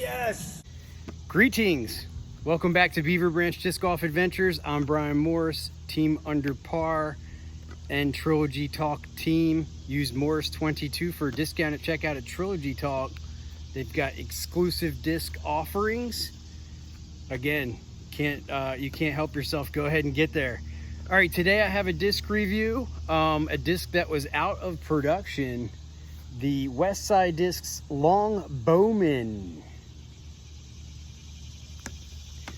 Yes! Greetings! Welcome back to Beaver Branch Disc Golf Adventures. I'm Brian Morris, Team Under Par and Trilogy Talk team. Use Morris22 for a discount at checkout at Trilogy Talk. They've got exclusive disc offerings. Again, you can't help yourself. Go ahead and get there. All right, today I have a disc review, a disc that was out of production, the Westside Discs Longbowman.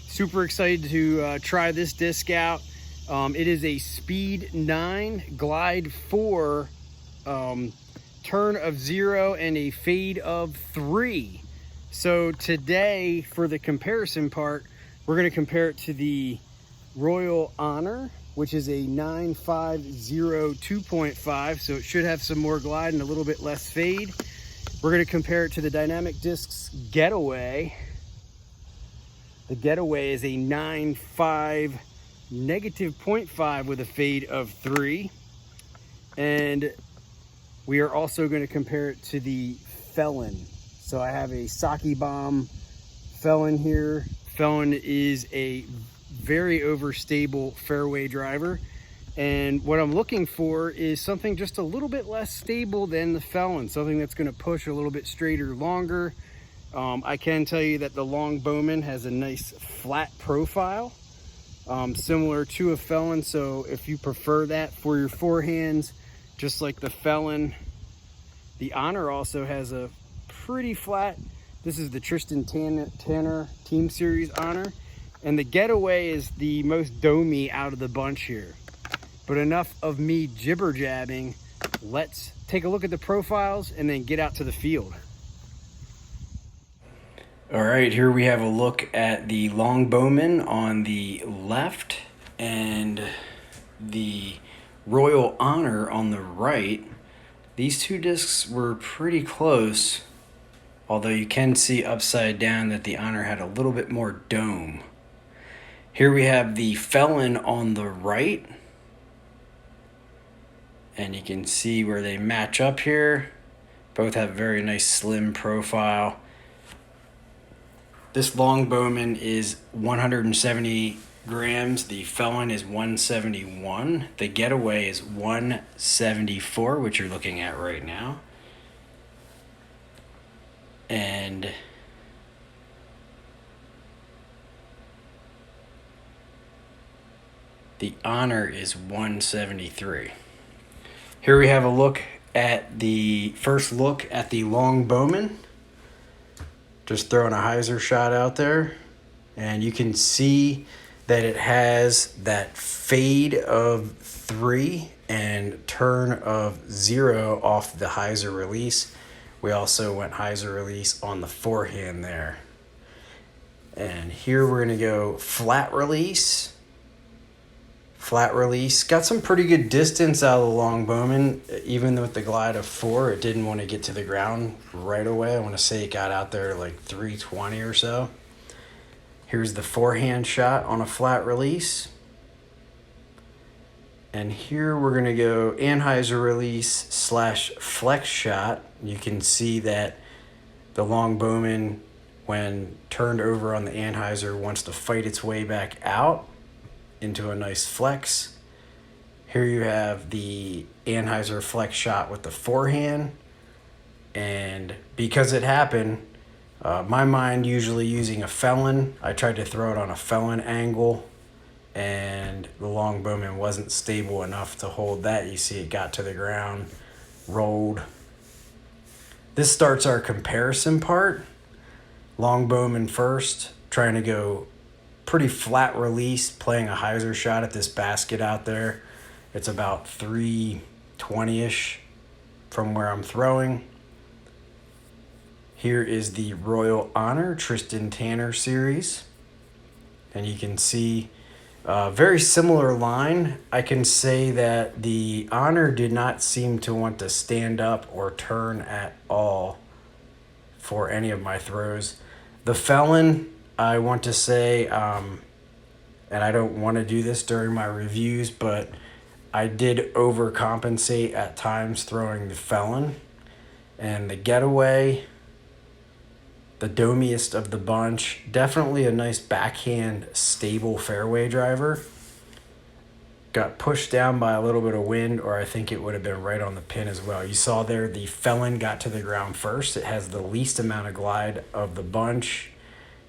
Super excited to try this disc out. It is a Speed 9, Glide 4, turn of 0, and a fade of 3. So today, for the comparison part, we're going to compare it to the Royal Honor, which is a 950 2.5, so it should have some more glide and a little bit less fade. We're going to compare it to the Dynamic Discs Getaway. The Getaway is a 9.5 negative 0.5 with a fade of 3. And we are also going to compare it to the Felon. So I have a Sake Bomb Felon here. Felon is a very overstable fairway driver. And what I'm looking for is something just a little bit less stable than the Felon. Something that's going to push a little bit straighter, longer. I can tell you that the Longbowman has a nice flat profile, similar to a Felon. So if you prefer that for your forehands, just like the Felon, the Honor also has a pretty flat. This is the Tristan Tanner Team Series Honor, and the Getaway is the most domey out of the bunch here. But enough of me jibber jabbing. Let's take a look at the profiles and then get out to the field. All right, here we have a look at the Longbowman on the left and the Royal Honor on the right. These two discs were pretty close, although you can see upside down that the Honor had a little bit more dome. Here we have the Felon on the right, and you can see where they match up here. Both have very nice slim profile. This Longbowman is 170 grams. The Felon is 171. The Getaway is 174, which you're looking at right now. And the Honor is 173. Here we have a look at the first look at the Longbowman. Just throwing a hyzer shot out there, and you can see that it has that fade of 3 and turn of 0 off the hyzer release. We also went hyzer release on the forehand there. And here we're going to go flat release. Flat release. Got some pretty good distance out of the Longbowman. Even with the glide of 4, it didn't want to get to the ground right away. I want to say it got out there like 320 or so. Here's the forehand shot on a flat release. And here we're going to go anhyzer release / flex shot. You can see that the Longbowman, when turned over on the anhyzer, wants to fight its way back out into a nice flex. Here you have the anhyzer flex shot with the forehand. And because it happened, my mind usually using a Felon, I tried to throw it on a Felon angle, and the Longbowman wasn't stable enough to hold that. You see it got to the ground, rolled. This starts our comparison part. Longbowman first, trying to go pretty flat release, playing a hyzer shot at this basket out there. It's about 320-ish from where I'm throwing. Here is the Royal Honor Tristan Tanner series. And you can see a very similar line. I can say that the Honor did not seem to want to stand up or turn at all for any of my throws. The Felon, I want to say, and I don't want to do this during my reviews, but I did overcompensate at times throwing the Felon. And the Getaway, the domiest of the bunch. Definitely a nice backhand stable fairway driver. Got pushed down by a little bit of wind, or I think it would have been right on the pin as well. You saw there the Felon got to the ground first. It has the least amount of glide of the bunch.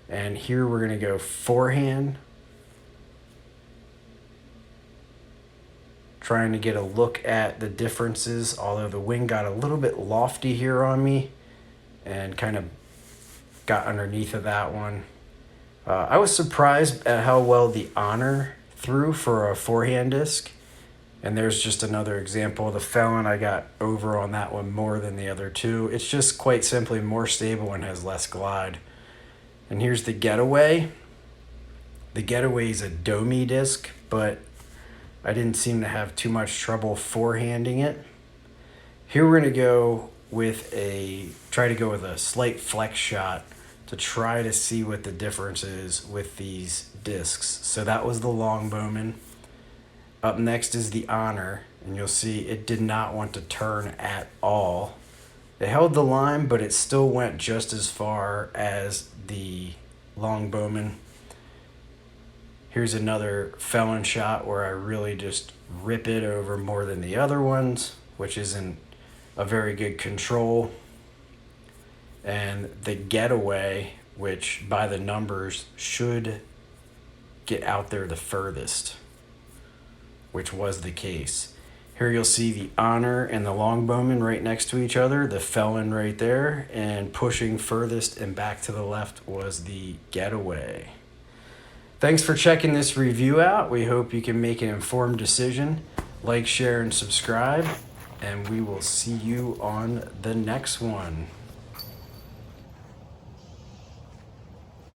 And here we're going to go forehand. Trying to get a look at the differences, although the wind got a little bit lofty here on me and kind of got underneath of that one. I was surprised at how well the Honor threw for a forehand disc. And there's just another example. The Felon, I got over on that one more than the other two. It's just quite simply more stable and has less glide. And here's the Getaway. The Getaway is a domey disc, but I didn't seem to have too much trouble forehanding it. Here we're going to go with try to go with a slight flex shot to try to see what the difference is with these discs. So that was the Longbowman. Up next is the Honor, and you'll see it did not want to turn at all. It held the line, but it still went just as far as the Longbowman. Here's another Felon shot where I really just rip it over more than the other ones, which isn't a very good control. And the Getaway, which by the numbers should get out there the furthest, which was the case. Here you'll see the Honor and the Longbowman right next to each other, the Felon right there, and pushing furthest and back to the left was the Getaway. Thanks for checking this review out. We hope you can make an informed decision. Like, share, and subscribe, and we will see you on the next one.